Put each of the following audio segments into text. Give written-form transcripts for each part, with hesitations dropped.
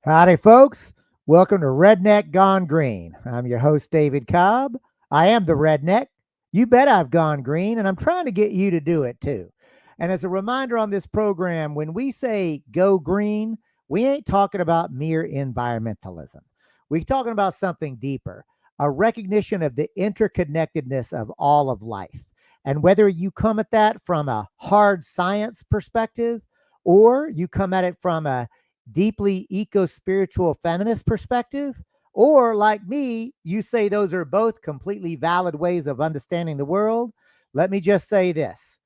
Howdy, folks. Welcome to Redneck Gone Green. I'm your host, David Cobb. I am the redneck. You bet I've gone green, and I'm trying to get you to do it too. And as a reminder on this program, when we say go green, we ain't talking about mere environmentalism. We're talking about something deeper, a recognition of the interconnectedness of all of life. And whether you come at that from a hard science perspective or you come at it from a deeply eco-spiritual feminist perspective, or like me, you say those are both completely valid ways of understanding the world, let me just say this.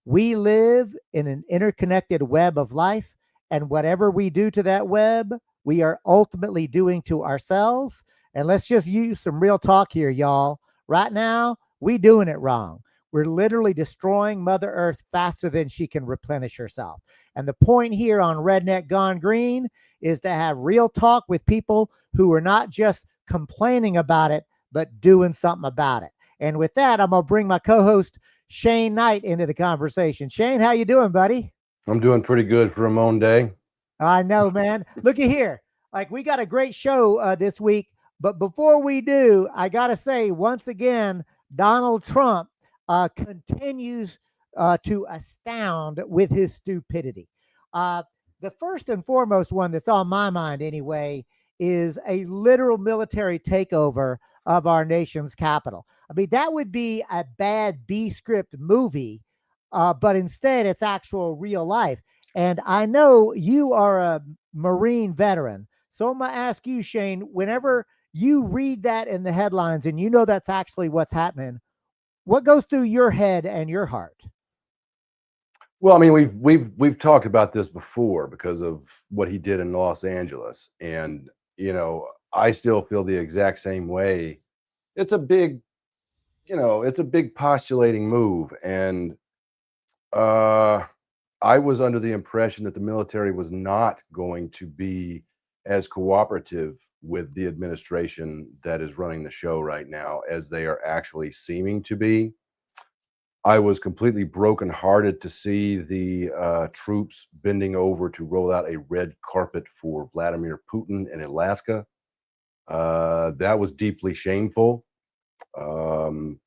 We live in an interconnected web of life, and whatever we do to that web, we are ultimately doing to ourselves. And let's just use some real talk here, y'all. Right now, we doing it wrong. We're literally destroying Mother Earth faster than she can replenish herself. And the point here on Redneck Gone Green is to have real talk with people who are not just complaining about it, but doing something about it. And with that, I'm going to bring my co-host, Shane Knight, into the conversation. Shane, how you doing, buddy? I'm doing pretty good for a moan day. I know, man. Looky here. Like, we got a great show this week. But before we do, I got to say, once again, Donald Trump continues to astound with his stupidity. Uh, the first and foremost one that's on my mind, anyway, is a literal military takeover of our nation's capital. I mean, that would be a bad B script movie, but instead it's actual real life. And I know you are a Marine veteran. So I'm going to ask you, Shane, whenever you read that in the headlines and you know that's actually what's happening, what goes through your head and your heart? Well, I mean, we've talked about this before because of what he did in Los Angeles, and I still feel the exact same way. It's a big, it's a big postulating move, and uh, I was under the impression that the military was not going to be as cooperative with the administration that is running the show right now as they are actually seeming to be. I was completely brokenhearted to see the troops bending over to roll out a red carpet for Vladimir Putin in Alaska. That was deeply shameful. Um,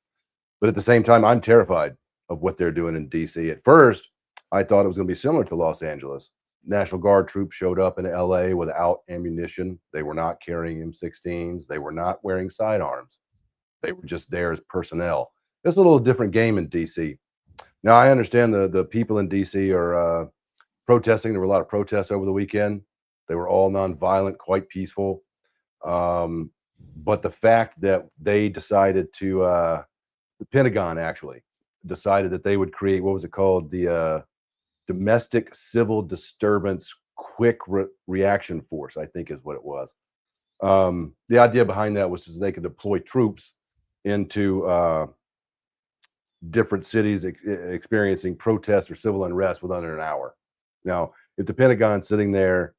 but at the same time, I'm terrified of what they're doing in DC. At first, I thought it was going to be similar to Los Angeles. National Guard troops showed up in LA without ammunition. They were not carrying M16s. They were not wearing sidearms. They were just there as personnel. It's a little different game in DC. Now, I understand the people in DC are protesting. There were a lot of protests over the weekend. They were all nonviolent, quite peaceful. Um, but the fact that they decided to, the Pentagon actually decided that they would create, what was it called? The Domestic Civil Disturbance Quick Reaction Force, I think is what it was. The idea behind that was so they could deploy troops into different cities experiencing protests or civil unrest within an hour. Now, if the Pentagon's sitting there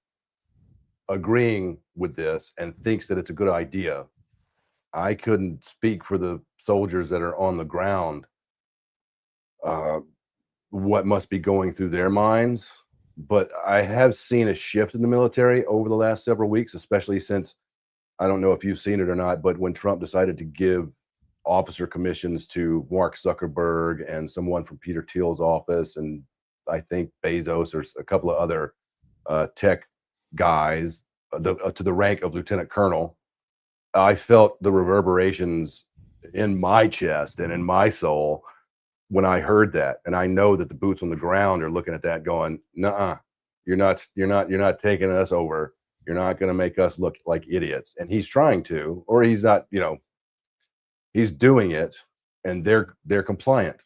agreeing with this and thinks that it's a good idea, I couldn't speak for the soldiers that are on the ground, uh, what must be going through their minds. But I have seen a shift in the military over the last several weeks, especially since, I don't know if you've seen it or not, but when Trump decided to give officer commissions to Mark Zuckerberg and someone from Peter Thiel's office, and I think Bezos or a couple of other tech guys to the rank of lieutenant colonel, I felt the reverberations in my chest and in my soul when I heard that. And I know that the boots on the ground are looking at that going, "Nuh-uh, you're not taking us over. You're not going to make us look like idiots." And he's trying to, or he's not, he's doing it, and they're compliant.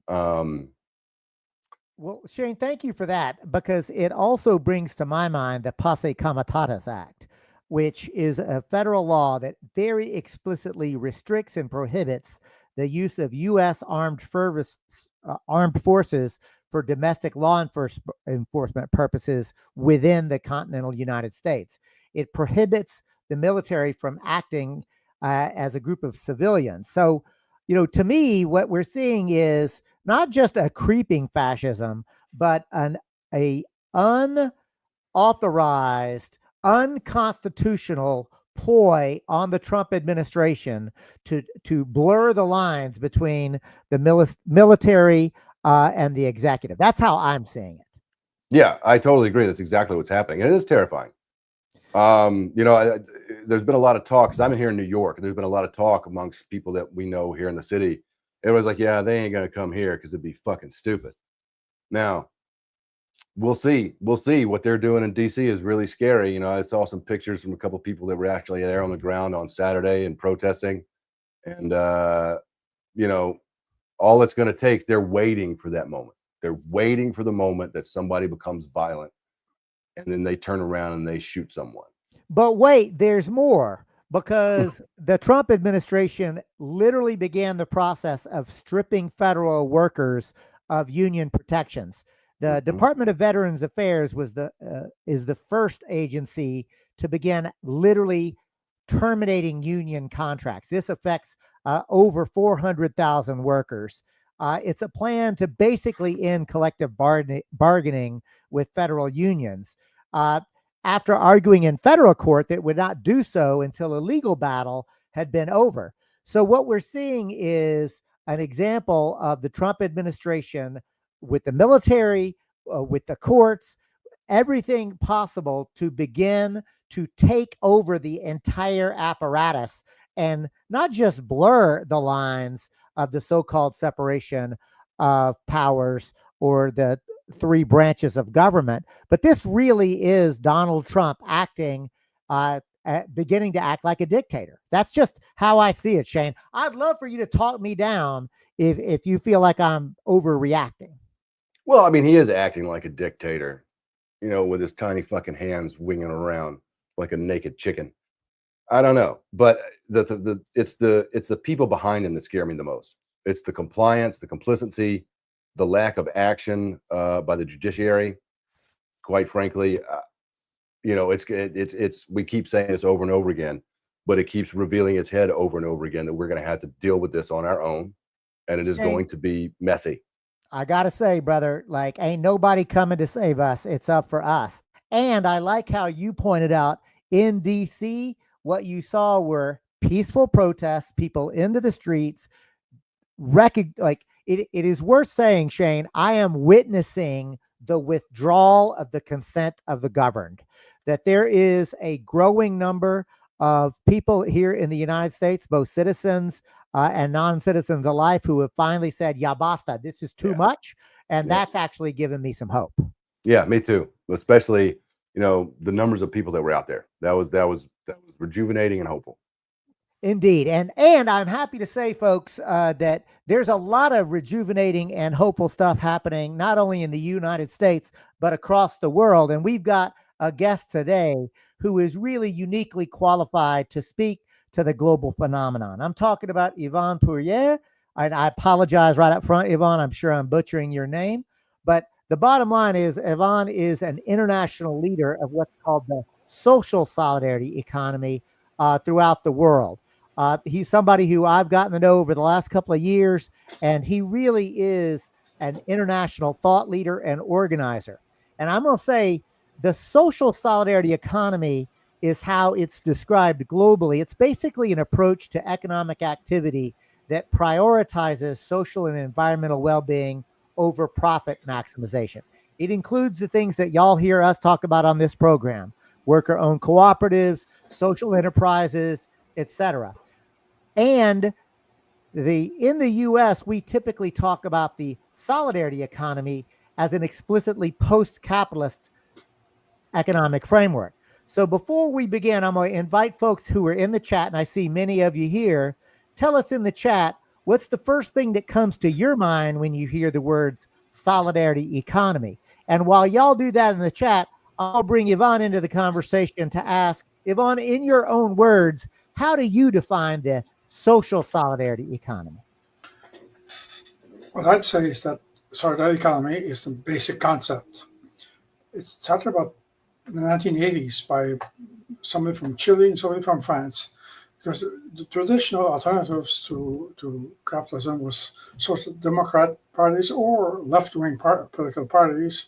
Um, Well, Shane, thank you for that, because it also brings to my mind the Posse Comitatus Act, which is a federal law that very explicitly restricts and prohibits the use of U.S. armed forces for domestic law enforcement purposes within the continental United States. It prohibits the military from acting as a group of civilians. So, to me, what we're seeing is not just a creeping fascism, but a unauthorized, unconstitutional ploy on the Trump administration to blur the lines between the military and the executive. That's how I'm seeing it. Yeah, I totally agree. That's exactly what's happening. It is terrifying. There's been a lot of talk, because I'm here in New York, and there's been a lot of talk amongst people that we know here in the city. Everyone's like, yeah, they ain't going to come here because it'd be fucking stupid. Now, we'll see. We'll see. What they're doing in DC is really scary. I saw some pictures from a couple of people that were actually there on the ground on Saturday and protesting. And, all it's going to take, they're waiting for that moment. They're waiting for the moment that somebody becomes violent, and then they turn around and they shoot someone. But wait, there's more, because the Trump administration literally began the process of stripping federal workers of union protections. The Department of Veterans Affairs is the first agency to begin literally terminating union contracts. This affects over 400,000 workers. It's a plan to basically end collective bargaining with federal unions. After arguing in federal court that would not do so until a legal battle had been over. So what we're seeing is an example of the Trump administration with the military, with the courts, everything possible to begin to take over the entire apparatus and not just blur the lines of the so-called separation of powers or the three branches of government, but this really is Donald Trump acting, beginning to act like a dictator. That's just how I see it, Shane. I'd love for you to talk me down if you feel like I'm overreacting. Well, I mean, he is acting like a dictator, with his tiny fucking hands winging around like a naked chicken. I don't know, but it's the people behind him that scare me the most. It's the compliance, the complicity, the lack of action by the judiciary. Quite frankly, it's we keep saying this over and over again, but it keeps revealing its head over and over again that we're going to have to deal with this on our own, and it is going to be messy. I gotta say, brother, like, ain't nobody coming to save us. It's up for us. And I like how you pointed out in DC, what you saw were peaceful protests, people into the streets. It is worth saying, Shane, I am witnessing the withdrawal of the consent of the governed, that there is a growing number of people here in the United States, both citizens and non-citizens alike, who have finally said, yeah, basta, this is too much. And that's actually given me some hope. Yeah, me too. Especially, the numbers of people that were out there. That was rejuvenating and hopeful. Indeed. And I'm happy to say, folks, that there's a lot of rejuvenating and hopeful stuff happening, not only in the United States, but across the world. And we've got a guest today who is really uniquely qualified to speak to the global phenomenon. I'm talking about Yvon Poirer. And I apologize right up front, Yvon. I'm sure I'm butchering your name. But the bottom line is Yvon is an international leader of what's called the social solidarity economy throughout the world. He's somebody who I've gotten to know over the last couple of years, and he really is an international thought leader and organizer. And I'm going to say the social solidarity economy is how it's described globally. It's basically an approach to economic activity that prioritizes social and environmental well-being over profit maximization. It includes the things that y'all hear us talk about on this program: worker-owned cooperatives, social enterprises, etc. And in the US, we typically talk about the solidarity economy as an explicitly post-capitalist economic framework. So before we begin, I'm going to invite folks who are in the chat, and I see many of you here. Tell us in the chat, what's the first thing that comes to your mind when you hear the words solidarity economy? And while y'all do that in the chat, I'll bring Yvon into the conversation to ask, Yvon, in your own words, how do you define the social solidarity economy? What I'd say is that solidarity economy is the basic concept. It started about in the 1980s by somebody from Chile and somebody from France, because the traditional alternatives to capitalism was social democrat parties or left-wing political parties.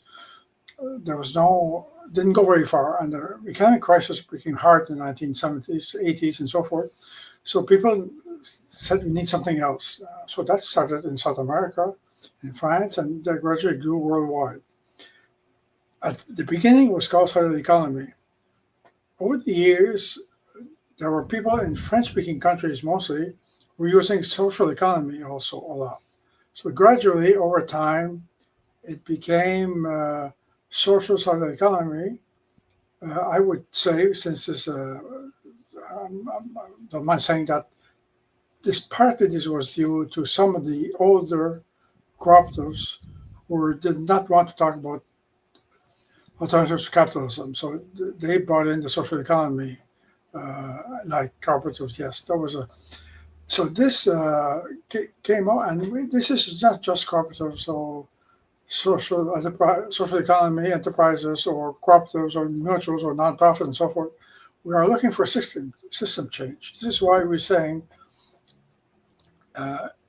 There was no didn't go very far, and the economic crisis became hard in the 1970s, 80s, and so forth. So people said we need something else. So that started in South America, in France, and that gradually grew worldwide. At the beginning, it was called social economy. Over the years, there were people in French-speaking countries mostly who were using social economy also a lot. So gradually, over time, it became social economy. I would say, since this, I don't mind saying that, partly this was due to some of the older cooperatives who did not want to talk about alternatives to capitalism. So they brought in the social economy, like cooperatives. Yes, that was a. So this came out, and this is not just cooperatives or social economy enterprises or cooperatives or mutuals or nonprofits and so forth. We are looking for system change. This is why we're saying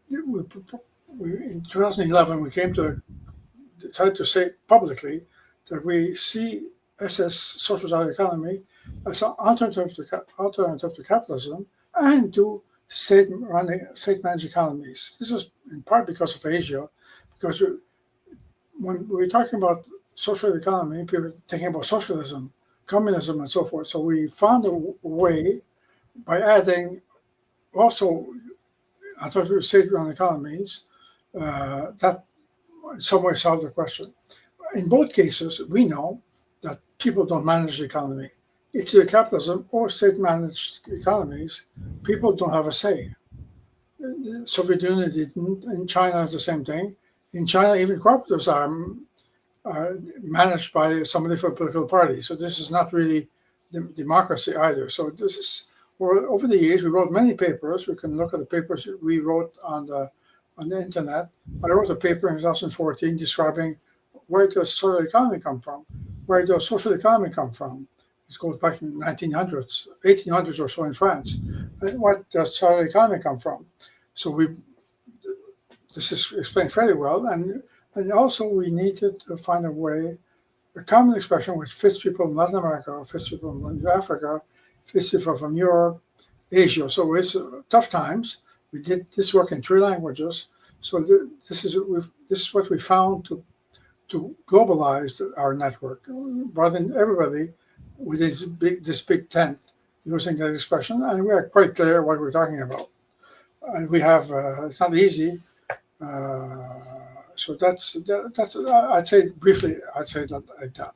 in 2011 we decided to say publicly that we see SS social economy as an alternative to capitalism and to state-managed economies. This is in part because of Asia, because when we're talking about social economy, people are thinking about socialism, communism, and so forth. So we found a way by adding also alternative state-run economies that in some way solved the question. In both cases, we know that people don't manage the economy. It's either capitalism or state-managed economies. People don't have a say. The Soviet Union didn't. In China, it's the same thing. In China, even cooperatives are managed by somebody from a political party. So this is not really democracy either. So this is, over the years, we wrote many papers. We can look at the papers we wrote on the internet. I wrote a paper in 2014 describing where does social economy come from? Where does social economy come from? This goes back to the 1900s, 1800s or so in France. And what does social economy come from? So this is explained fairly well. And also we needed to find a common expression which fits people in Latin America, fits people in Africa, fits people from Europe, Asia. So it's tough times. We did this work in 3 languages. So this is what we found to globalize our network, brought in everybody with this big tent using that expression, and we are quite clear what we're talking about. And we have it's not easy. So that's I'd say briefly. I'd say that like that.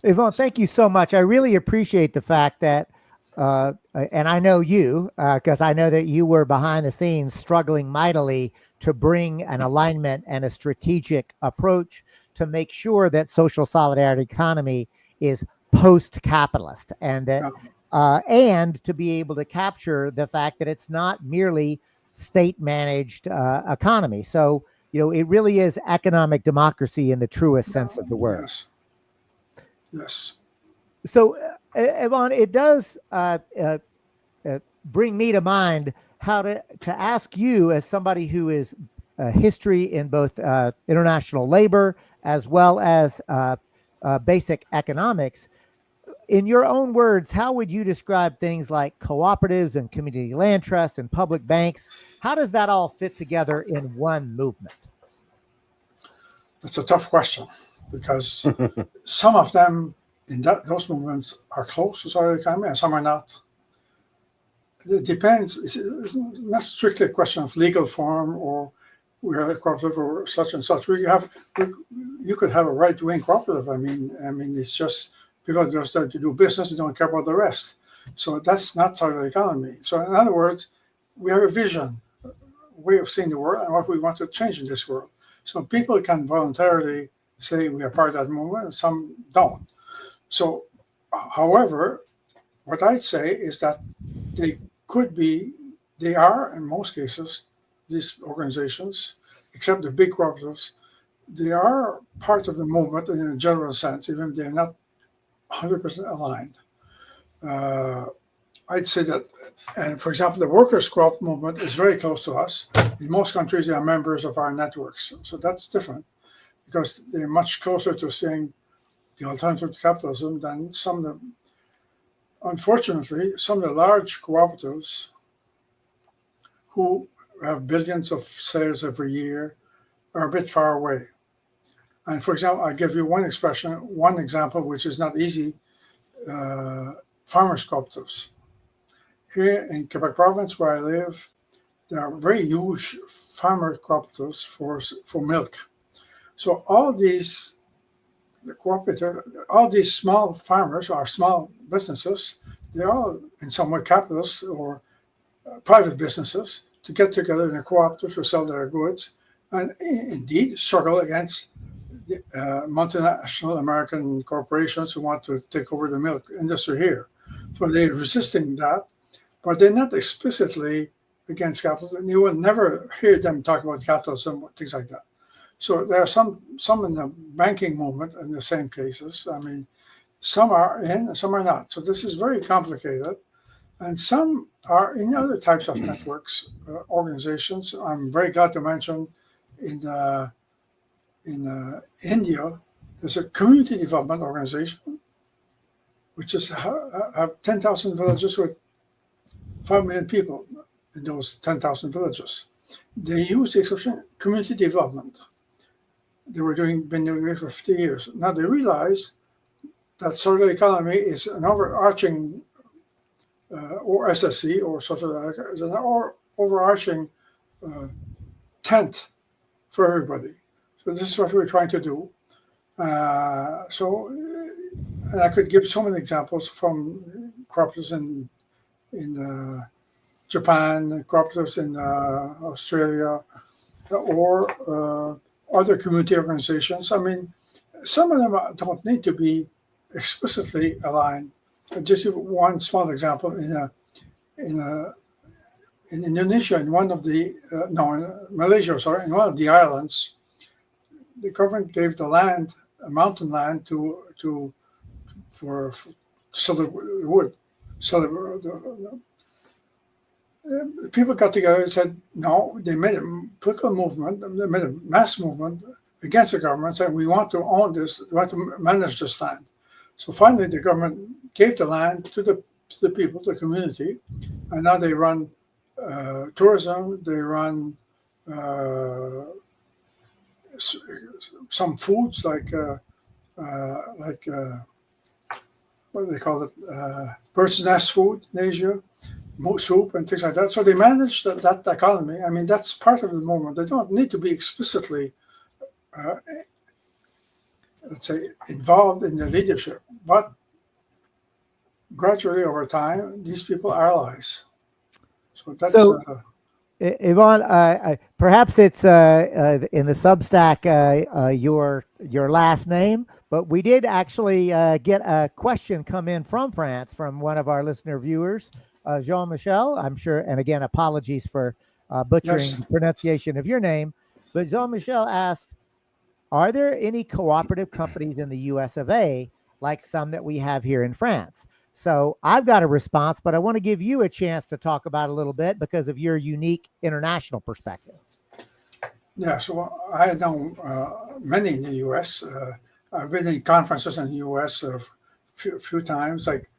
Yvon, thank you so much. I really appreciate the fact that, and I know you, because I know that you were behind the scenes struggling mightily to bring an alignment and a strategic approach to make sure that social solidarity economy is post-capitalist, and that, and to be able to capture the fact that it's not merely state-managed economy. So, it really is economic democracy in the truest sense of the word. Yes. Yes. So, Yvon, it does bring me to mind how to ask you, as somebody who is history in both international labor as well as basic economics. In your own words, how would you describe things like cooperatives and community land trusts and public banks? How does that all fit together in one movement? That's a tough question, because some of them in those movements are close to social economy and some are not. It depends. It's not strictly a question of legal form or we are a cooperative or such and such. You could have a right-wing cooperative. I mean, it's just people just start to do business and don't care about the rest. So that's not social economy. So in other words, we have a vision, a way of seeing the world and what we want to change in this world. So people can voluntarily say we are part of that movement, and some don't. So, however, what I'd say is that they are in most cases, these organizations, except the big cooperatives, they are part of the movement in a general sense, even if they're not 100% aligned. I'd say that, and for example, the workers' co-op movement is very close to us. In most countries, they are members of our networks. So that's different because they're much closer to saying the alternative to capitalism, then unfortunately, some of the large cooperatives who have billions of sales every year are a bit far away. And for example, I'll give you one example, which is not easy, farmers cooperatives. Here in Quebec province, where I live, there are very huge farmer cooperatives for milk. So all these small farmers or small businesses, they're all in some way capitalists or private businesses to get together in a cooperative to sell their goods and indeed struggle against the, multinational American corporations who want to take over the milk industry here. So they're resisting that, but they're not explicitly against capitalism. You will never hear them talk about capitalism, things like that. So there are some in the banking movement in the same cases. I mean, some are in, and some are not. So this is very complicated. And some are in other types of networks, organizations. I'm very glad to mention in India, there's a community development organization, which is have 10,000 villages with 5 million people in those 10,000 villages. They use the expression community development. They were been doing it for 50 years. Now they realize that circular economy is an overarching, or SSC, or social is an overarching tent for everybody. So this is what we're trying to do. And I could give so many examples from cooperatives in Japan, cooperatives in Australia, or other community organizations. I mean, some of them don't need to be explicitly aligned. Just one small example: in Indonesia, in one of the in Malaysia, sorry, in one of the islands, the government gave the land, mountain land, for sell the wood. People got together and said no. They made a political movement. They made a mass movement against the government, saying we want to own this, we want to manage this land. So finally, the government gave the land to the people, the community, and now they run tourism. They run some foods like what do they call it? Bird's nest food in Asia, soup and things like that. So they manage that economy. I mean, that's part of the movement. They don't need to be explicitly, let's say, involved in the leadership, but gradually over time, these people are allies. So that's. Yvon, perhaps it's in the Substack your last name, but we did actually get a question come in from France from one of our listener viewers, Jean-Michel. I'm sure, and again, apologies for butchering the pronunciation of your name, but Jean-Michel asked, are there any cooperative companies in the US of A like some that we have here in France? So I've got a response, but I want to give you a chance to talk about it a little bit because of your unique international perspective. Yeah, so I know many in the U.S. I've been in conferences in the U.S. a few times, like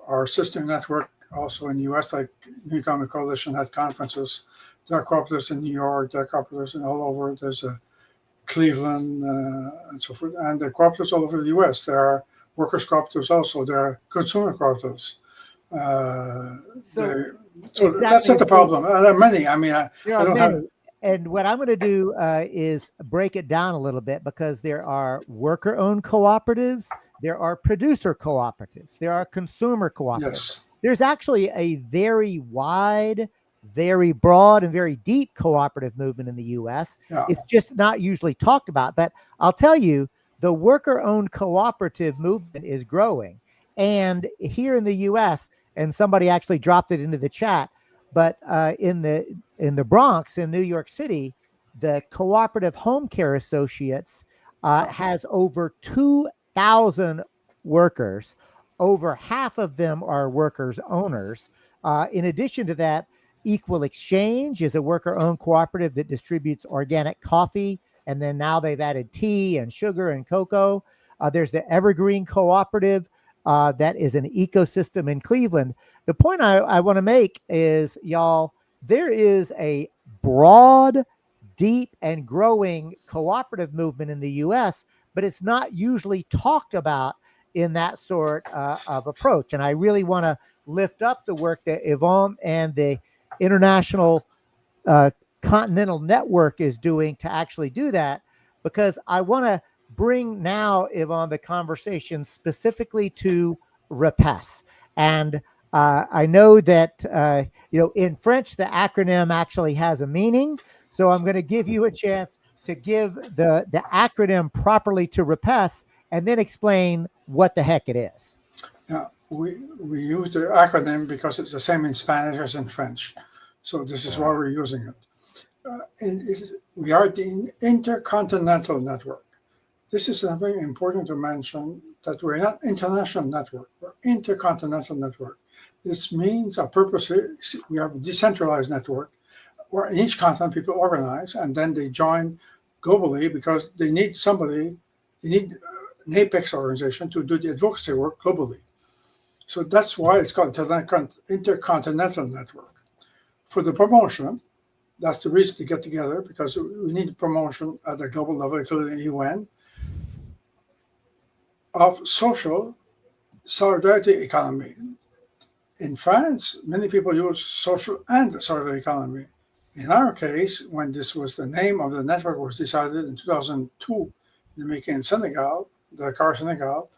our sister network also in the U.S., like New Economic Coalition had conferences. There are cooperatives in New York, there are cooperatives in all over. There's a Cleveland and so forth, and the cooperatives all over the U.S. There are workers' cooperatives also. There are consumer cooperatives. So exactly. That's not the problem. There are many. I mean, I don't have. And what I'm going to do is break it down a little bit, because there are worker-owned cooperatives, there are producer cooperatives, there are consumer cooperatives. Yes. There's actually a very wide, very broad, and very deep cooperative movement in the U.S. Yeah. It's just not usually talked about. But I'll tell you, the worker-owned cooperative movement is growing. And here in the U.S., and somebody actually dropped it into the chat, but in the Bronx in New York City, the Cooperative Home Care Associates has over 2,000 workers. Over half of them are workers owners. In addition to that, Equal Exchange is a worker-owned cooperative that distributes organic coffee, and then now they've added tea and sugar and cocoa. There's the Evergreen Cooperative that is an ecosystem in Cleveland. The point I want to make is, y'all, there is a broad, deep, and growing cooperative movement in the U.S., but it's not usually talked about in that sort of approach. And I really want to lift up the work that Yvon and the International Continental Network is doing to actually do that, because I want to bring now, Yvon, the conversation specifically to repasse. And I know that, in French, the acronym actually has a meaning. So I'm going to give you a chance to give the acronym properly to repasse and then explain what the heck it is. Yeah, we use the acronym because it's the same in Spanish as in French. So this is why we're using it. We are the Intercontinental Network. This is something important to mention, that we're not international network, we're intercontinental network. This means our purpose is we have a decentralized network where in each continent people organize and then they join globally because they need somebody, they need an apex organization to do the advocacy work globally. So that's why it's called Intercontinental Network. For the promotion, that's the reason to get together, because we need promotion at the global level, including the UN, of social solidarity economy. In France, many people use social and solidarity economy. In our case, when this was the name of the network was decided in 2002, in the making in Senegal, Dakar, Senegal,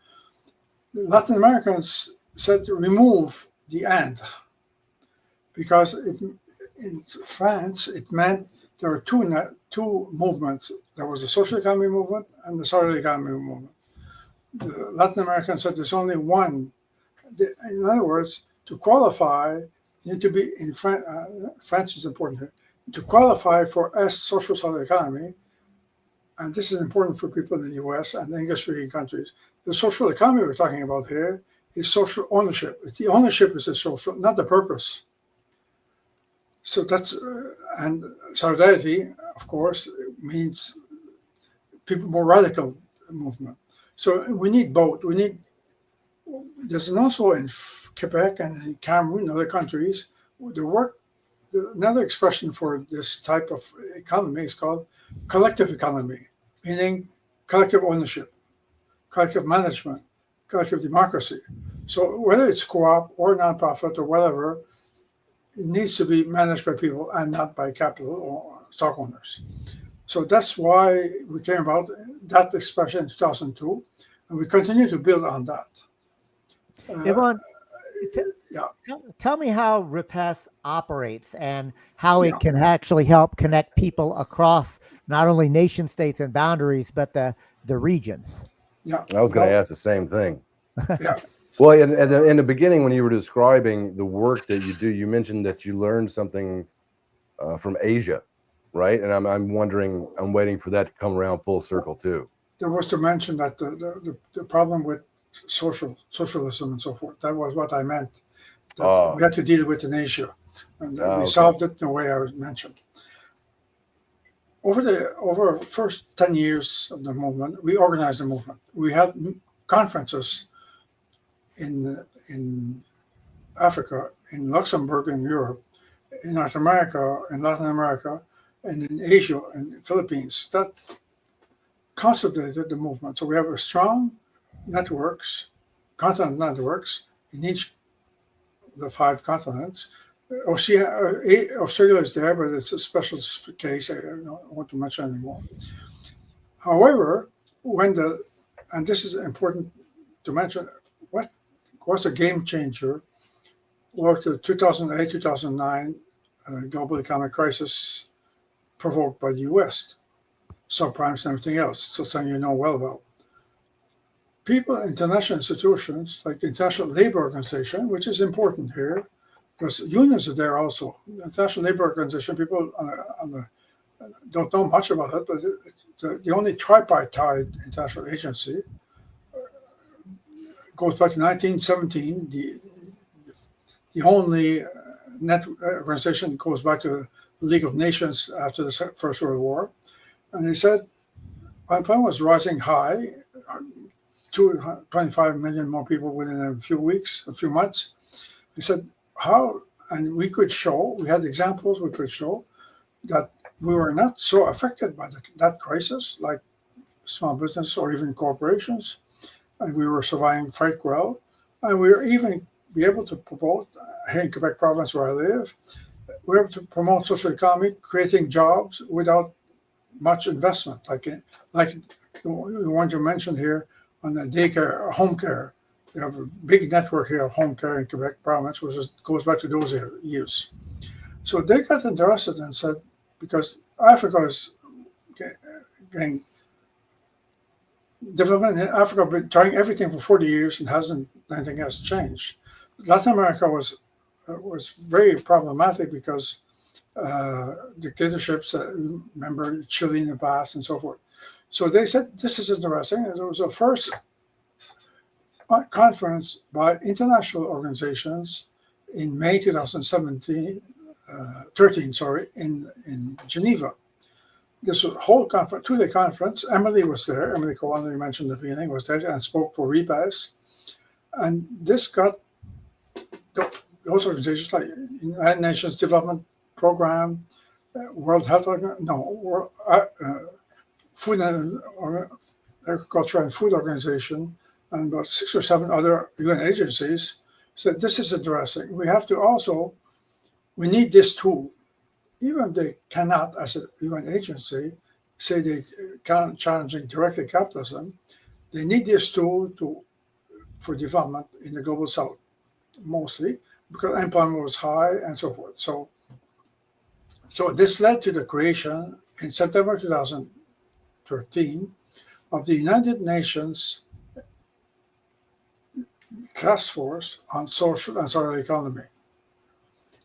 Latin Americans said to remove the and, because in France, it meant there were two movements. There was the social economy movement and the solidarity economy movement. The Latin Americans said there's only one. In other words, to qualify, you need to be in France is important here. To qualify for social solidarity economy, and this is important for people in the US and English-speaking countries, the social economy we're talking about here is social ownership. The ownership is the social, not the purpose. So that's, and solidarity, of course, means people more radical movement. So we need both. There's also in Quebec and in Cameroon and other countries, another expression for this type of economy is called collective economy, meaning collective ownership, collective management, collective democracy. So whether it's co-op or nonprofit or whatever, it needs to be managed by people and not by capital or stock owners. So that's why we came about that expression in 2002, and we continue to build on that. Yvon, tell me how repasse operates and how it can actually help connect people across not only nation states and boundaries, but the regions. Yeah, I was going to ask the same thing. Yeah. Well, in the beginning, when you were describing the work that you do, you mentioned that you learned something from Asia, right? And I'm wondering, I'm waiting for that to come around full circle too. There was to mention that the problem with socialism and so forth, that was what I meant. That we had to deal with in Asia, and we solved it in the way I mentioned. Over the first 10 years of the movement, we organized the movement. We had conferences in Africa, in Luxembourg, in Europe, in North America, in Latin America, and in Asia and the Philippines. That consolidated the movement. So we have a strong networks, continent networks in each of the 5 continents. Australia is there, but it's a special case I don't want to mention anymore. However, and this is important to mention, what was a game changer was the 2008-2009 global economic crisis provoked by the US, subprimes and everything else. So something you know well about. People, international institutions like the International Labour Organization, which is important here, because unions are there also. The International Labour Organization, people don't know much about it, but it's the only tripartite international agency. Goes back to 1917. The only organization goes back to the League of Nations after the First World War. And they said unemployment was rising high, 25 million more people within a few months. He said, how, and we had examples we could show that we were not so affected by that crisis like small business or even corporations, and we were surviving quite well. And we were even be able to promote, here in Quebec province where I live, we were able to promote social economy, creating jobs without much investment, like the one you mentioned here on the daycare, home care. We have a big network here of home care in Quebec province, which goes back to those years. So they got interested and said, because Africa is getting development in Africa, been trying everything for 40 years and anything has changed. Latin America was very problematic because dictatorships, remember Chile in the past and so forth. So they said, this is interesting. It was the first conference by international organizations in May 2013, in Geneva. This was a whole conference, 2-day conference. Emily was there. Emily Cowan, you mentioned at the beginning, was there and spoke for REPAS. And this got those organizations like United Nations Development Program, World Health Food and Agriculture and Food Organization, and about 6 or 7 other UN agencies said, this is interesting. We need this tool. Even if they cannot, as a UN agency, say they can't challenging directly capitalism, they need this tool for development in the global south, mostly because unemployment was high and so forth. So this led to the creation in September 2013 of the United Nations Task Force on Social and Circular Economy.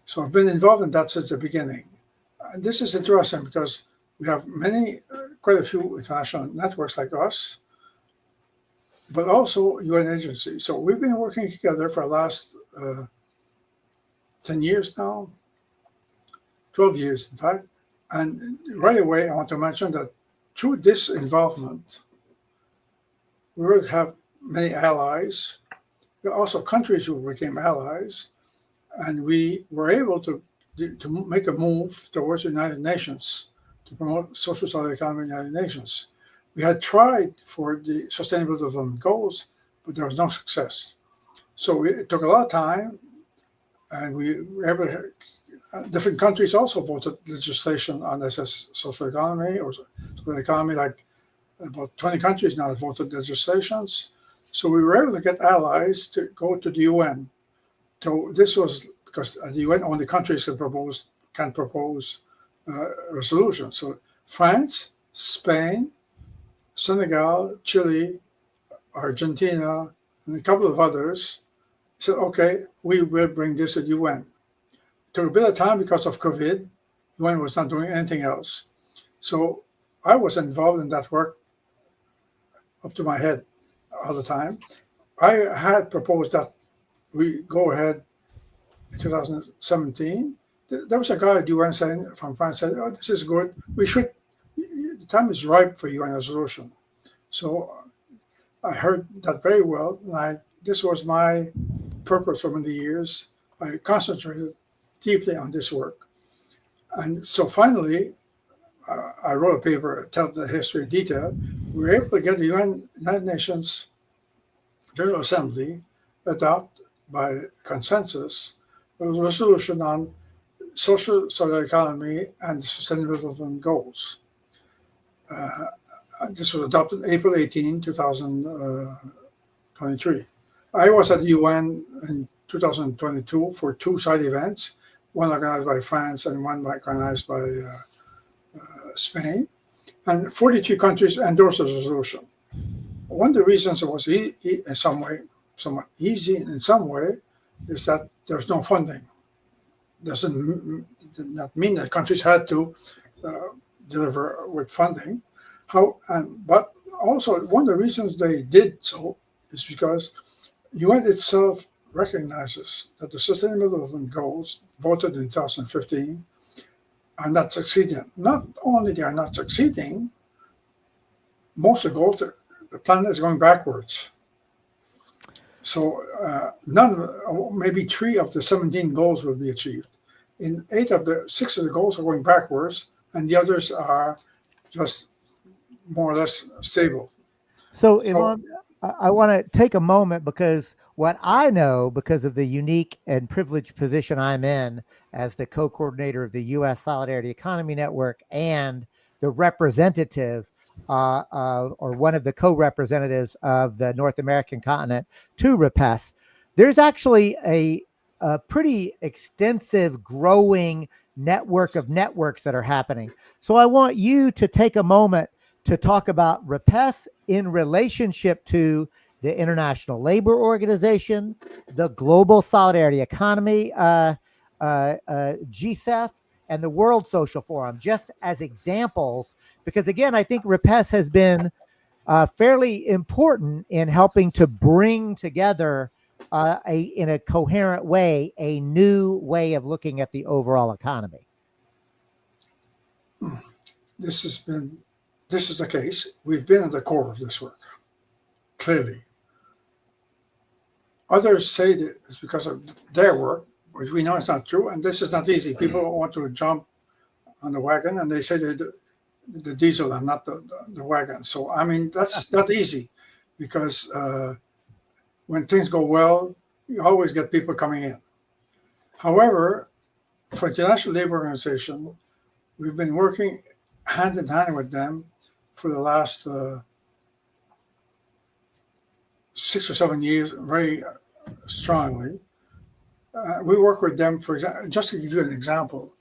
So I've been involved in that since the beginning. And this is interesting because we have quite a few international networks like us, but also UN agencies. So we've been working together for the last 10 years now, 12 years in fact. And right away, I want to mention that through this involvement, we will have many allies. There are also countries who became allies, and we were able to make a move towards the United Nations to promote social solidarity economy in the United Nations. We had tried for the Sustainable Development Goals, but there was no success. So it took a lot of time, and we were able to, different countries also voted legislation on this social economy or social economy, like about 20 countries now have voted legislations. So we were able to get allies to go to the UN. So this was because at the UN only countries can propose resolutions. So France, Spain, Senegal, Chile, Argentina, and a couple of others said, okay, we will bring this at UN. It took a bit of time because of COVID. UN was not doing anything else. So I was involved in that work up to my head all the time. I had proposed that we go ahead in 2017. There was a guy at UN from France said, oh, this is good. The time is ripe for UN resolution. So I heard that very well. And this was my purpose for many years. I concentrated deeply on this work. And so finally, I wrote a paper, tell the history in detail. We were able to get the United Nations General Assembly adopt by consensus a resolution on social solidarity economy and the Sustainable Development Goals. This was adopted April 18, 2023. I was at the UN in 2022 for 2 side events, one organized by France and one organized by Spain, and 42 countries endorsed the resolution. One of the reasons it was in some way, somewhat easy in some way, is that there's no funding. Did not mean that countries had to deliver with funding. But also one of the reasons they did so is because UN itself recognizes that the Sustainable Development Goals voted in 2015 are not succeeding. Not only they are not succeeding, most of the goals, the planet is going backwards. So maybe 3 of the 17 goals will be achieved. In 6 of the goals are going backwards, and the others are just more or less stable. So, Yvon, I want to take a moment, because what I know, because of the unique and privileged position I'm in as the co-coordinator of the U.S. Solidarity Economy Network and the representative or one of the co-representatives of the North American continent to RIPES, there's actually a pretty extensive growing network of networks that are happening. So I want you to take a moment to talk about RIPES in relationship to the International Labor Organization, the Global Solidarity Economy, GSEF, and the World Social Forum, just as examples, because again, I think RIPES has been fairly important in helping to bring together in a coherent way, a new way of looking at the overall economy. This is the case. We've been at the core of this work, clearly. Others say that it's because of their work, which we know is not true, and this is not easy. People want to jump on the wagon, and they say that the diesel and not the wagon. So, I mean, that's not easy, because when things go well, you always get people coming in. However, for the International Labor Organization, we've been working hand in hand with them for the last 6 or 7 years, very strongly. We work with them, for example, just to give you an example,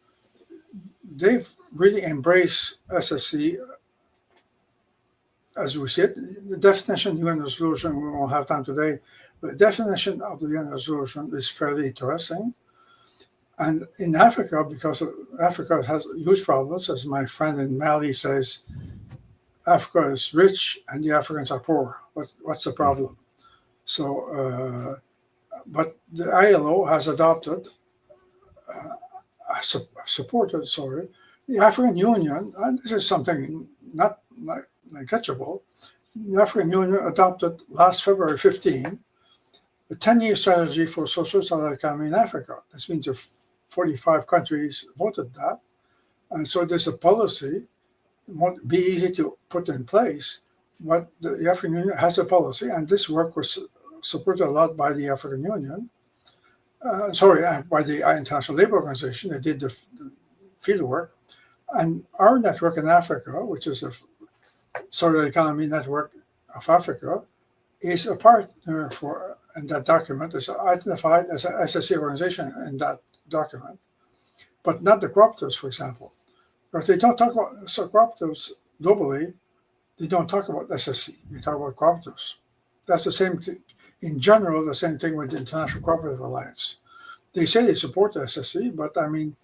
they've really embraced SSC as we see it. The definition UN resolution, we won't have time today, but the definition of the UN resolution is fairly interesting. And in Africa, because Africa has huge problems, as my friend in Mali says, Africa is rich and the Africans are poor. What's the problem? So, but the ILO has adopted, supported the African Union, and this is something not negligible. The African Union adopted last February 15 a 10-year strategy for social solidarity economy in Africa. This means 45 countries voted that. And so there's a policy. It won't be easy to put in place, but the African Union has a policy, and this work was supported a lot by the African Union. By the International Labor Organization. They did the field work. And our network in Africa, which is the Solidarity Economy Network of Africa, is a partner in that document, is identified as an SSC organization in that document, but not the cooperatives, for example. Because they don't talk about cooperatives globally, they don't talk about SSC, they talk about cooperatives. That's the same thing. In general, the same thing with the International Cooperative Alliance. They say they support the SSC, but I mean,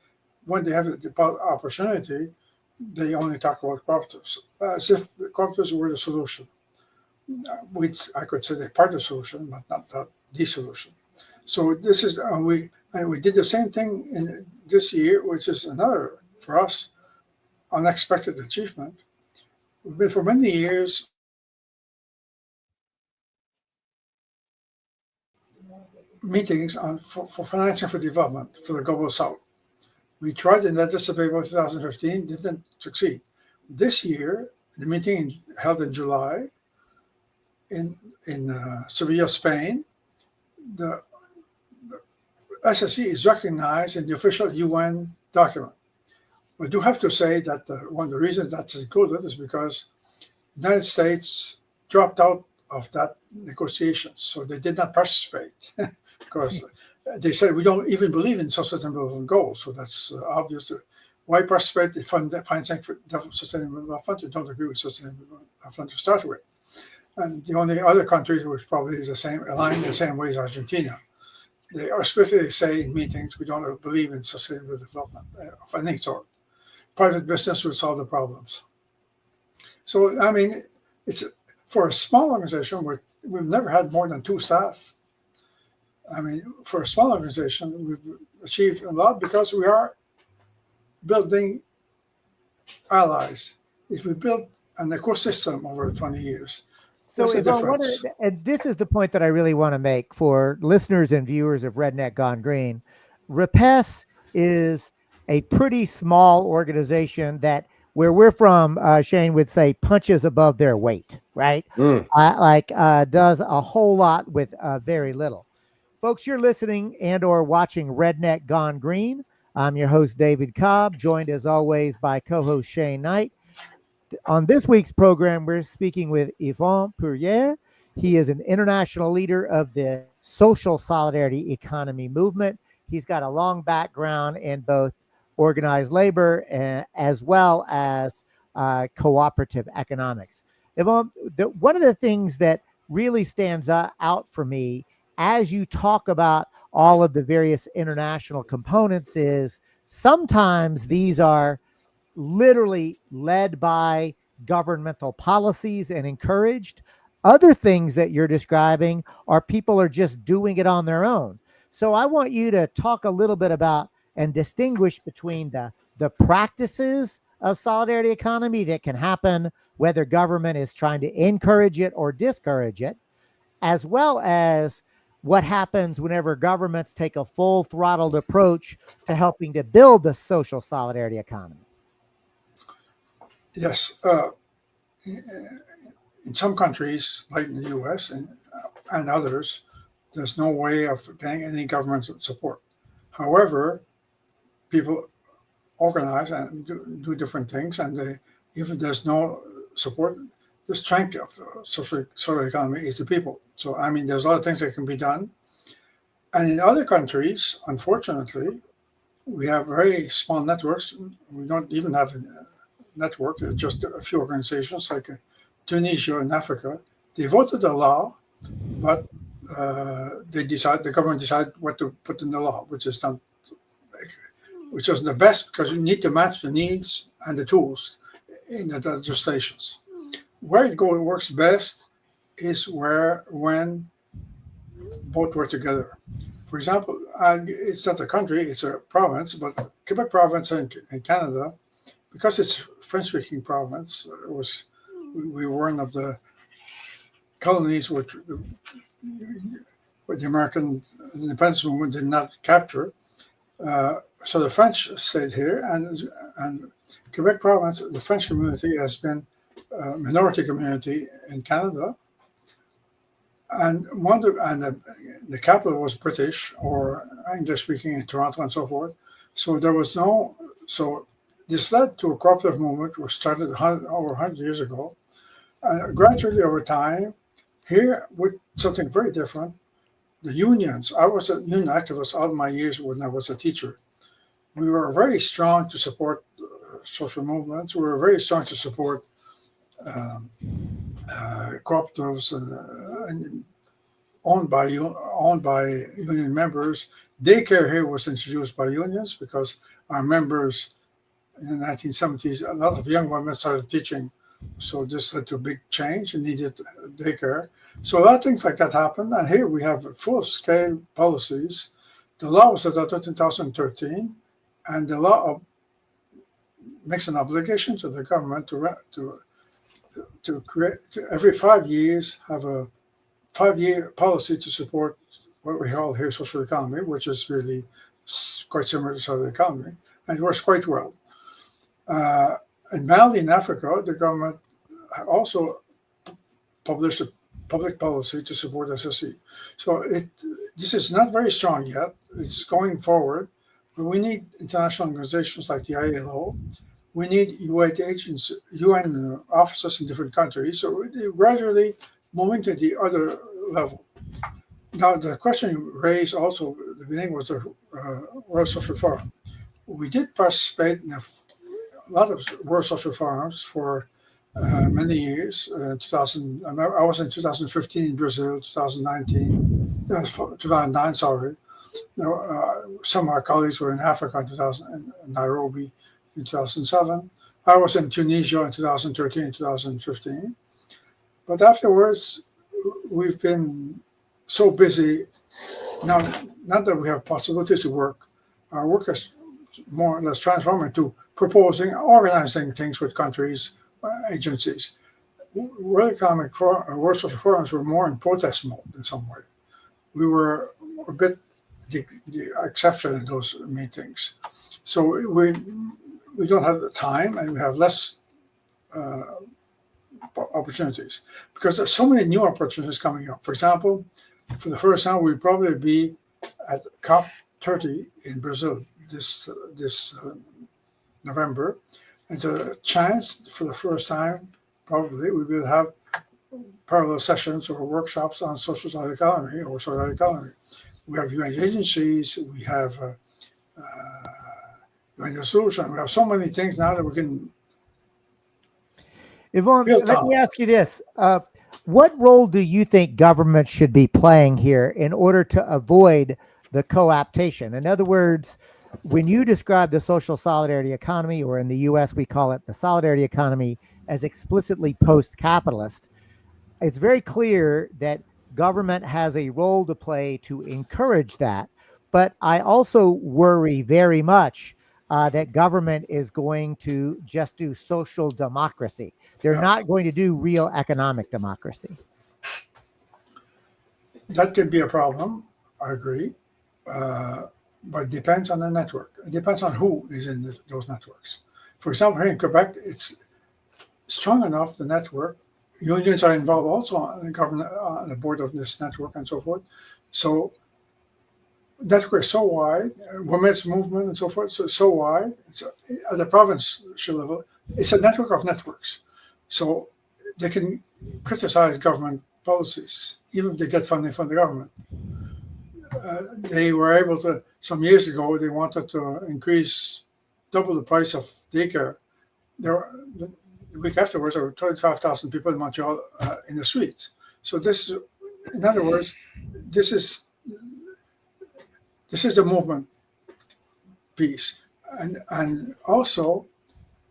when they have the opportunity, they only talk about cooperatives, as if the cooperatives were the solution. I could say they're part of the solution, but not the solution. So this is, we did the same thing in this year, which is another, for us, unexpected achievement. We've been for many years meetings for financing for development for the Global South. We tried in Addis Ababa 2015, didn't succeed. This year, the meeting held in July in Sevilla, Spain, the SSC is recognized in the official UN document. We do have to say that one of the reasons that's included is because the United States dropped out of that negotiations, so they did not participate because they said we don't even believe in sustainable development goals. So that's obvious. Why participate in financing for sustainable development? You don't agree with sustainable development to start with. And the only other countries which probably is the same, aligned the same way as Argentina. They explicitly say in meetings we don't believe in sustainable development of any sort. Private business will solve the problems. So I mean, it's for a small organization we've never had more than 2 staff. I mean, for a small organization, we've achieved a lot because we are building allies. If we build an ecosystem over 20 years, So, That's the Yvon, difference. and this is the point that I really want to make for listeners and viewers of Redneck Gone Green. RAPES is a pretty small organization that, where we're from, Shane would say, punches above their weight, right? Mm. Does a whole lot with very little. Folks, you're listening and or watching Redneck Gone Green. I'm your host, David Cobb, joined as always by co-host Shane Knight. On this week's program, we're speaking with Yvon Poirer. He is an international leader of the social solidarity economy movement. He's got a long background in both organized labor as well as cooperative economics. Yvon, one of the things that really stands out for me as you talk about all of the various international components is sometimes these are literally led by governmental policies and encouraged. Other things that you're describing are people are just doing it on their own. So I want you to talk a little bit about and distinguish between the practices of solidarity economy that can happen whether government is trying to encourage it or discourage it, as well as what happens whenever governments take a full throttled approach to helping to build the social solidarity economy. Yes. In some countries, like in the U.S. and others, there's no way of getting any government support. However, people organize and do different things, and even there's no support, the strength of social economy is the people. So, I mean, there's a lot of things that can be done. And in other countries, unfortunately, we have very small networks. We don't even have a network, just a few organizations like Tunisia in Africa. They voted a law, but the government decided what to put in the law, which is not, which is the best because you need to match the needs and the tools in the legislations. Where it works best is when both work together. For example, it's not a country, it's a province, but Quebec province in Canada, because it's a French-speaking province, we were one of the colonies which the American independence movement did not capture. So the French stayed here, and Quebec province, the French community has been a minority community in Canada, and the capital was British or English speaking in Toronto and so forth. So there was so this led to a cooperative movement which started over 100 years ago. Gradually over time, here with something very different, the unions. I was a union activist all my years when I was a teacher. We were very strong to support social movements. We were very strong to support cooperatives and owned by union members. Daycare here was introduced by unions because our members in the 1970s, a lot of young women started teaching. So this led to a big change and needed daycare. So a lot of things like that happened. And here we have full-scale policies. The law was adopted in 2013, and the law makes an obligation to the government to create, every 5 years, have a 5-year policy to support what we call here social economy, which is really quite similar to social economy, and it works quite well. In Mali, in Africa, the government also published a public policy to support SSE. So this is not very strong yet. It's going forward, but we need international organizations like the ILO. We need UN offices in different countries. So we're gradually moving to the other level. Now, the question you raised also at the beginning was the World Social Forum. We did participate in a lot of World Social Forums for many years. 2000, I was in 2015 in Brazil, 2009, sorry. Some of our colleagues were in Africa in Nairobi in 2007. I was in Tunisia in 2013 and 2015. But afterwards, we've been so busy. Now, not that we have possibilities to work. Our work is more or less transformed into proposing, organizing things with countries, agencies. World Economic Forum, World Social Forums were more in protest mode in some way. We were a bit the exception in those meetings. So we don't have the time, and we have less opportunities because there's so many new opportunities coming up. For example, for the first time, we'll probably be at COP30 in Brazil this November. It's a chance for the first time, probably, we will have parallel sessions or workshops on social side economy or solidarity economy. We have UN agencies, we have UN solution. We have so many things now that we can. Yvon, let me ask you this. What role do you think government should be playing here in order to avoid the co-optation? In other words, when you describe the social solidarity economy, or in the US, we call it the solidarity economy, as explicitly post-capitalist, it's very clear that government has a role to play to encourage that. But I also worry very much that government is going to just do social democracy. They're not going to do real economic democracy. That could be a problem. I agree. But it depends on the network. It depends on who is in those networks. For example, here in Quebec, it's strong enough, the network. Unions are involved also on the government, on the board of this network and so forth. So network is so wide, women's movement and so forth, so wide. It's at the provincial level, it's a network of networks. So they can criticize government policies, even if they get funding from the government. They were able to, some years ago, they wanted to increase, double the price of daycare. The week afterwards, there were 25,000 people in Montreal in the streets. So this, in other words, this is the movement piece, and also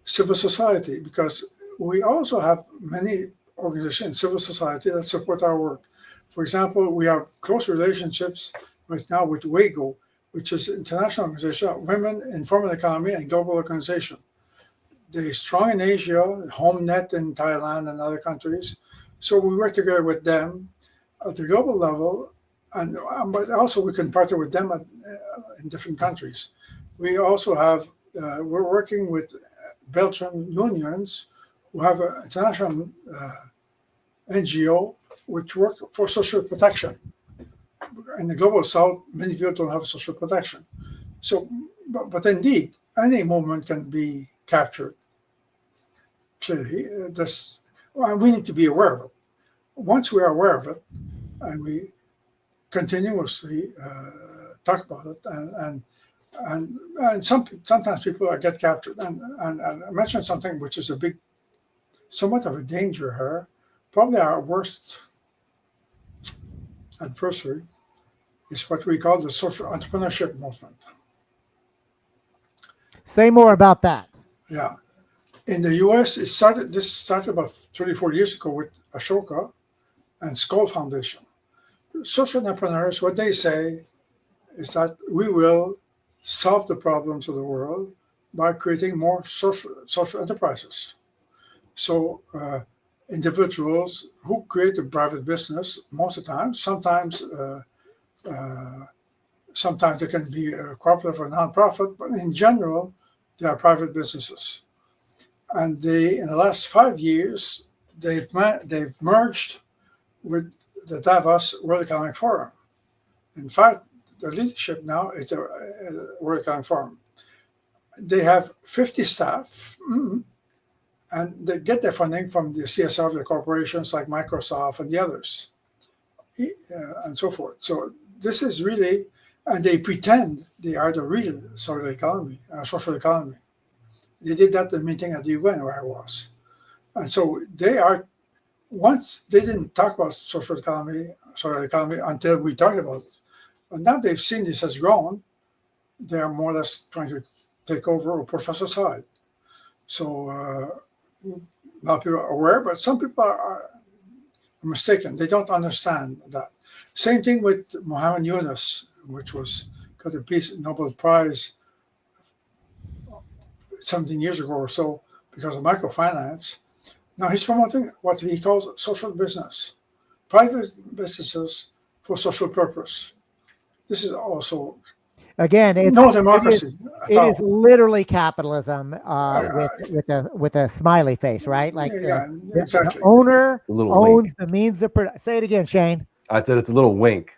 civil society, because we also have many organizations, civil society, that support our work. For example, we have close relationships right now with WAGO, which is an international organization of women in formal economy and global organization. They're strong in Asia, HomeNet in Thailand and other countries. So we work together with them at the global level, and but also we can partner with them in different countries. We also have, we're working with Belgian unions who have an international NGO which work for social protection. In the global south, many people don't have social protection. So, but indeed, any movement can be captured. Clearly, we need to be aware of it. Once we are aware of it, and we continuously talk about it, and sometimes people get captured. And I mentioned something which is somewhat of a danger here. Probably our worst adversary is what we call the social entrepreneurship movement. Say more about that. Yeah. In the US, this started about 34 years ago with Ashoka and Skoll Foundation. Social entrepreneurs, what they say is that we will solve the problems of the world by creating more social enterprises. So individuals who create a private business, most of the time, sometimes they can be a cooperative or nonprofit, but in general, they are private businesses. And in the last 5 years, they've merged with the Davos World Economic Forum. In fact, the leadership now is the World Economic Forum. They have 50 staff, and they get their funding from the CSR of the corporations like Microsoft and the others, and so forth. So this is really, and they pretend they are the real social economy. They did that at the meeting at the UN where I was. And so once they didn't talk about social economy until we talked about it. But now they've seen this has grown, they are more or less trying to take over or push us aside. So a lot of people are aware, but some people are mistaken. They don't understand that. Same thing with Mohammed Yunus, which got a Nobel Prize 17 years ago or so because of microfinance. Now he's promoting what he calls social business, private businesses for social purpose. This is also Again, no democracy at it all. is literally capitalism with a smiley face, right? Like Yeah, the exactly. owner A little owns wink. the means of production. Say it again, Shane. I said it's a little wink.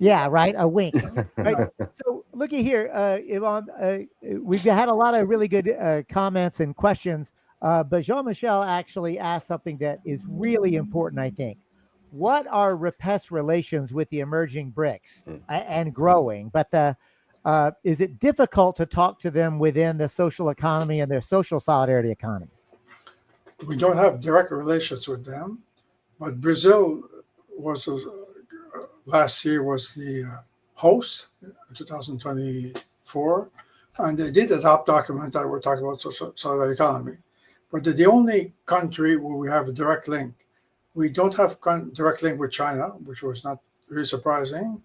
Yeah, right. A wink. Right. Yeah. So looky here, Yvon. We've had a lot of really good comments and questions, but Jean-Michel actually asked something that is really important, I think. What are Repes relations with the emerging BRICS and growing? But is it difficult to talk to them within the social economy and their social solidarity economy? We don't have direct relations with them, but Brazil was last year was the host, 2024, and they did adopt document that we're talking about social economy. But they're the only country where we have a direct link. We don't have direct link with China, which was not really surprising.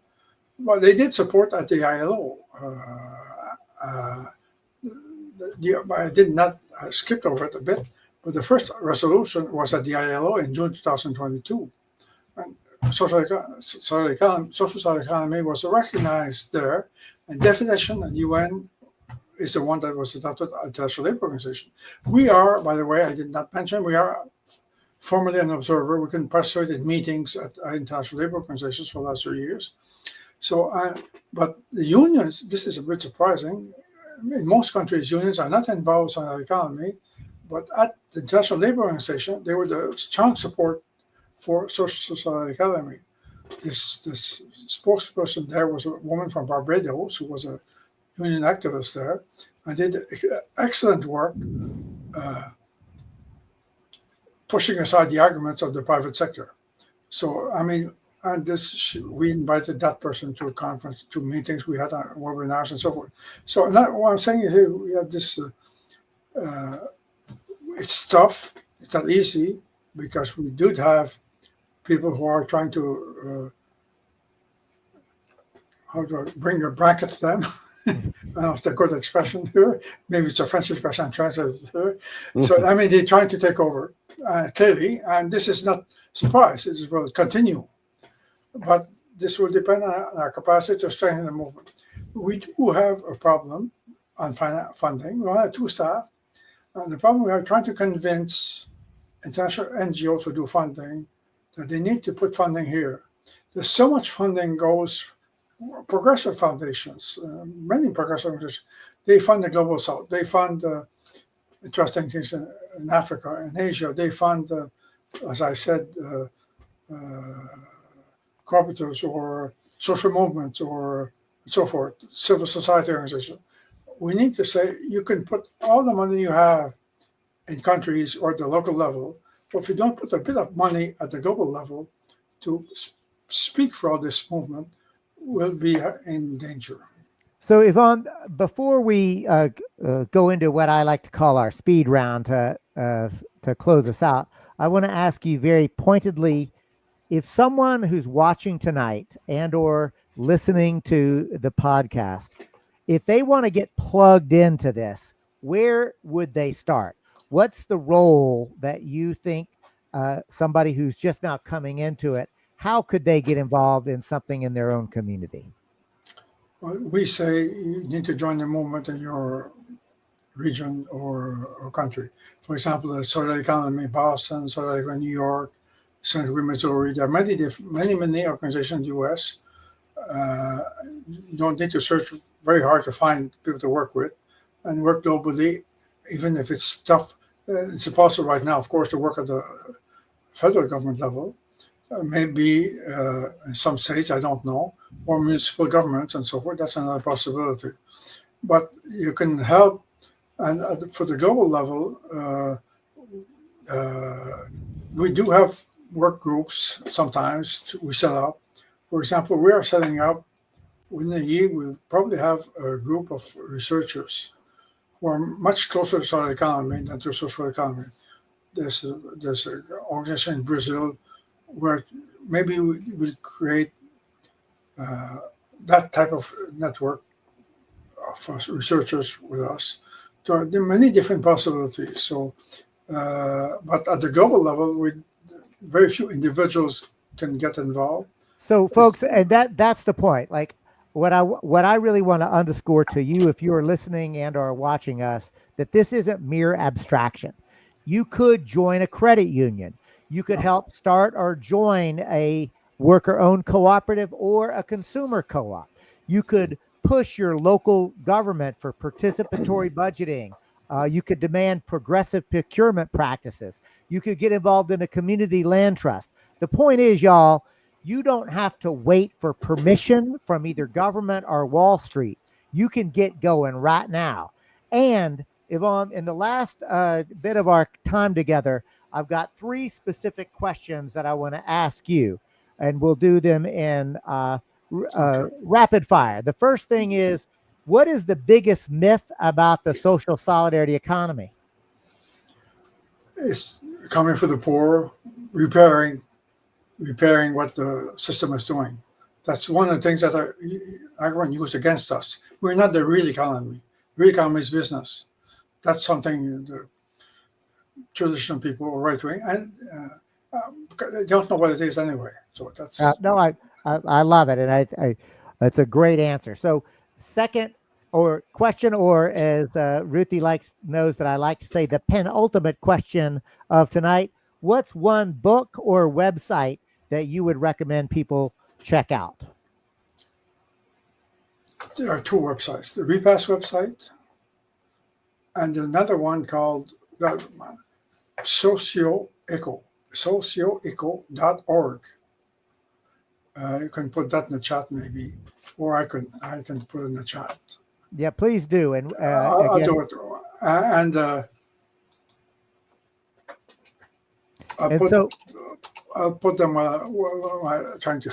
But they did support at the ILO. I did not skipped over it a bit, but the first resolution was at the ILO in June 2022. And social economy was recognized there, and definition and UN is the one that was adopted at the International Labour Organization. We are, by the way, I did not mention, we are formally an observer. We can participate in meetings at international labor organizations for the last 3 years. So, but the unions, this is a bit surprising. In most countries, unions are not involved in the economy, but at the International Labour Organization, they were the strong support for social economy. This spokesperson there was a woman from Barbados who was a union activist there and did excellent work pushing aside the arguments of the private sector. So, I mean, and we invited that person to a conference, to meetings we had on webinars and so forth. So what I'm saying is here, we have this, it's tough, it's not easy, because we do have people who are trying to, how do I bring your bracket to them? I don't know if that's a good expression here. Maybe it's a French expression I'm translating here. So, I mean, they're trying to take over, clearly, and this is not surprise. It will continue. But this will depend on our capacity to strengthen the movement. We do have a problem on funding. We only have 2 staff. The problem we are trying to convince international NGOs who do funding that they need to put funding here. There's so much funding goes, progressive foundations, many progressive foundations, they fund the Global South. They fund interesting things in Africa and Asia. They fund, as I said, cooperatives or social movements or so forth, civil society organizations. We need to say you can put all the money you have in countries or at the local level, but if you don't put a bit of money at the global level to speak for all this movement, we'll be in danger. So, Yvon, before we go into what I like to call our speed round to close us out, I want to ask you very pointedly, if someone who's watching tonight and or listening to the podcast, if they want to get plugged into this, where would they start? What's the role that you think somebody who's just now coming into it, how could they get involved in something in their own community? Well, we say you need to join the movement in your region or country. For example, the Solidarity Economy in Boston, Solidarity in New York, St. Louis, Missouri. There are many organizations in the U.S. You don't need to search very hard to find people to work with and work globally, even if it's tough. It's impossible right now, of course, to work at the federal government level. Maybe in some states, I don't know, or municipal governments and so forth. That's another possibility. But you can help, and for the global level, we do have work groups sometimes we set up. For example, we are setting up, within a year, we'll probably have a group of researchers who are much closer to social economy than to social economy. There's an organization in Brazil where maybe we will create that type of network for researchers with us. There are many different possibilities. So But at the global level, very few individuals can get involved. So, folks, and that's the point. Like what I really want to underscore to you, if you are listening and are watching us, that this isn't mere abstraction. You could join a credit union. You could help start or join a worker-owned cooperative or a consumer co-op. You could push your local government for participatory budgeting. You could demand progressive procurement practices. You could get involved in a community land trust. The point is, y'all, you don't have to wait for permission from either government or Wall Street. You can get going right now. And Yvon, in the last bit of our time together, I've got 3 specific questions that I want to ask you, and we'll do them in rapid fire. The first thing is, what is the biggest myth about the social solidarity economy? It's coming for the poor, repairing what the system is doing. That's one of the things that everyone used against us. We're not the real economy. The real economy is business. That's something the traditional people, right wing, and they don't know what it is anyway. So that's no, I love it, and I it's a great answer. So, second or question, or as Ruthie knows that I like to say, the penultimate question of tonight: what's one book or website that you would recommend people check out? There are 2 websites: the Repass website and another one called socioeco.org. You can put that in the chat maybe, or I can put it in the chat. Yeah, please do. And I'll do it. And I'll put them trying to.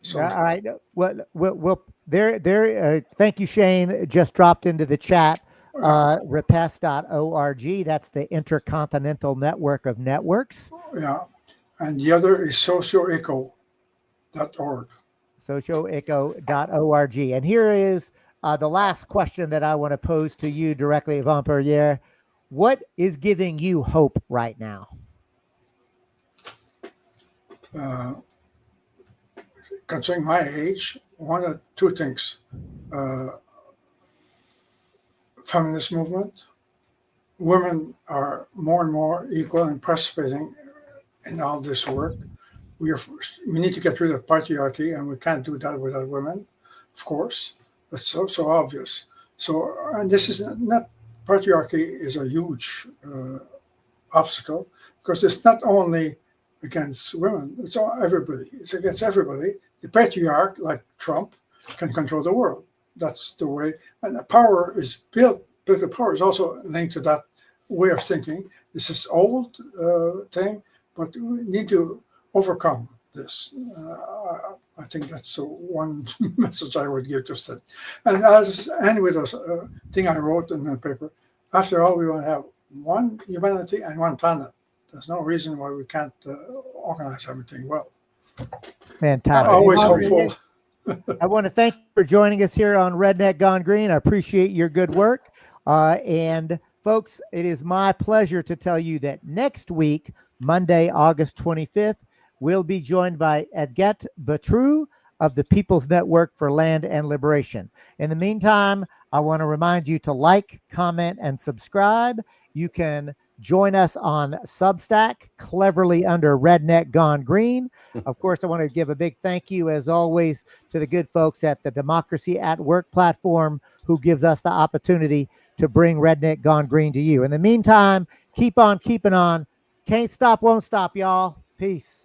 So. All right. Well, there. Thank you, Shane. Just dropped into the chat. Repest.org. That's the Intercontinental Network of Networks. Yeah. And the other is socioeco.org. Socioeco.org. And here is the last question that I want to pose to you directly, Yvon Poirer. What is giving you hope right now? Concerning my age, 1 or 2 things. Feminist movement. Women are more and more equal and participating in all this work. We need to get rid of patriarchy, and we can't do that without women, of course. That's so obvious. So, and this is not patriarchy is a huge obstacle, because it's not only against women; it's everybody. It's against everybody. The patriarch, like Trump, can control the world. That's the way, and the power is built. Political power is also linked to that way of thinking. This is old thing, but we need to overcome this. I think that's the one message I would give to that. And as end with a thing I wrote in the paper. After all, we want to have one humanity and one planet. There's no reason why we can't organize everything well. Fantastic. Always hopeful. I want to thank you for joining us here on Redneck Gone Green. I appreciate your good work. And folks, it is my pleasure to tell you that next week, Monday, August 25th, we'll be joined by Edget Batru of the People's Network for Land and Liberation. In the meantime, I want to remind you to like, comment, and subscribe. You can join us on Substack, cleverly under Redneck Gone Green. Of course, I want to give a big thank you, as always, to the good folks at the Democracy at Work platform who gives us the opportunity to bring Redneck Gone Green to you. In the meantime, keep on keeping on. Can't stop, won't stop, y'all. Peace.